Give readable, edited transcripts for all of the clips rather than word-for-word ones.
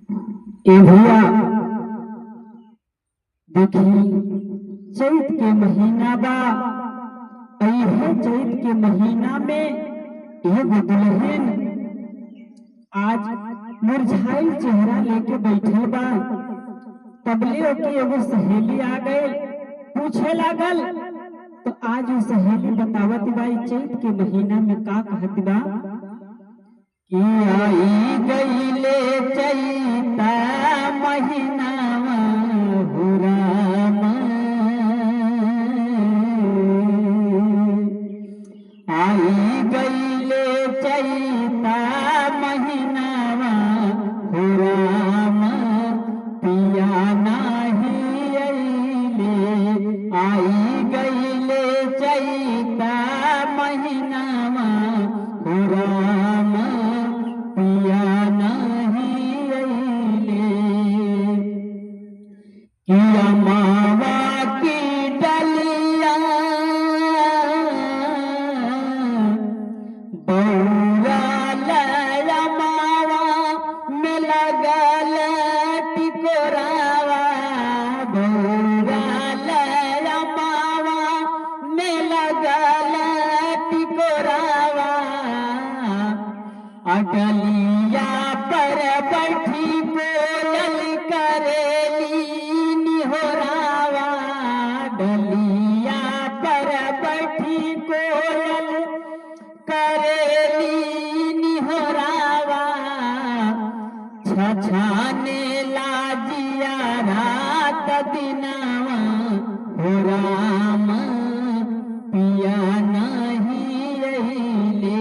ए भैया देखी चैत के महीना बा। है चैत के महीना में एगो दुल्हन आज मुरझाइल चेहरा लेके बैठल बा। तबले ओके एगो सहेली आ गई, पूछे लागल तो आज वो सहेली बतावत बा चैत के महीना में का कहत बा कि आई गईले चैता महीना हो राम, आई गईले चैता महीना हो राम, पिया नाही अइले। आई गईले चैता महीना हो राम, पिया नाही अइले। किया मावा की डलिया बौरा लया मावा में लगल टिकोरावा, बौरा लया मावा में लगल टिकोरावा। अटलिया पर बैठी कोयल करेली निहोरावा, डलिया पर बैठी कोयल करेली निहोरावा। छछाने लाजिया रात दिनावा हो राम, पिया नहीं अइले।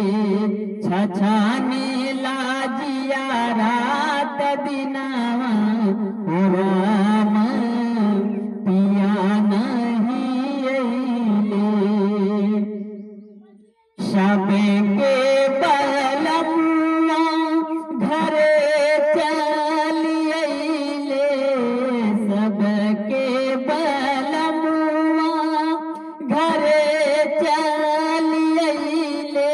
छछाने लाजिया रात दिनावा हो राम, पिया नहीं अइले। सबे के बलमुआ घरे चली अइले, सबके बलमुआ घरे चली अइले।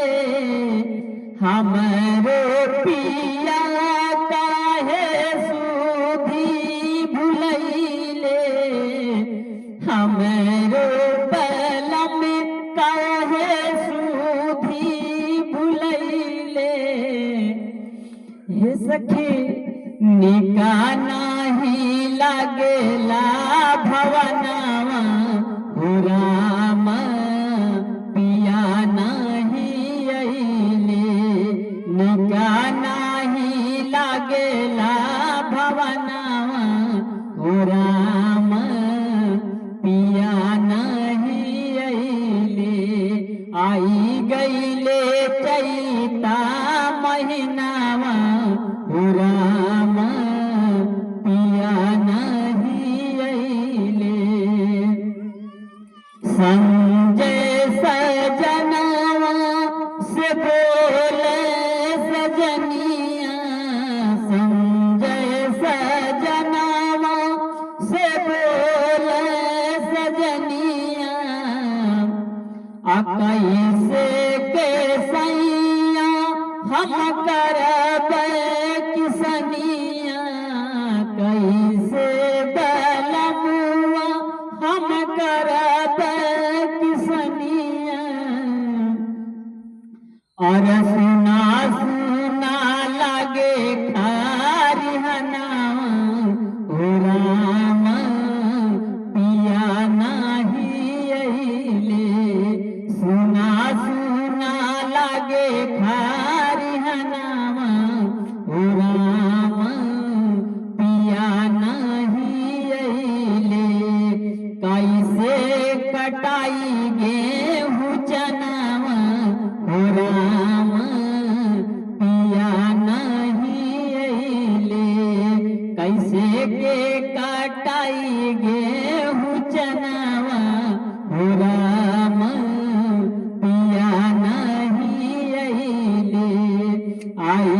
हमरो पिया काहे सुधी भुलैले, हमरो बलम काहे सुधी भुलैले। हे सखी निका नाही लागेला भवनावा हो राम, पिया नाही अइले। निका नाही लागेला भवनावा हो राम, पिया नहीं अइले। आई गईले चैता महीनावा हो राम, पिया नहीं अइले। संजय सजनवा से बोले सजनिया, संजय सजनवा से बोले सजनिया। कैसे के सैया हम करबे किसनिया, कैसे बलमुआ हम करबे किसनिया। और सुना सुना लागे खरिहनावा हो राम, पिया नाही अइले। सुना सुना लागे खरिहनावा हो राम, पिया नाही अइले। कैसे कटाई गेहूं चनावा हो राम, पिया नहीं अइले। कैसे के कटाई गेहूं चनावा हो राम, पिया नहीं अइले। आई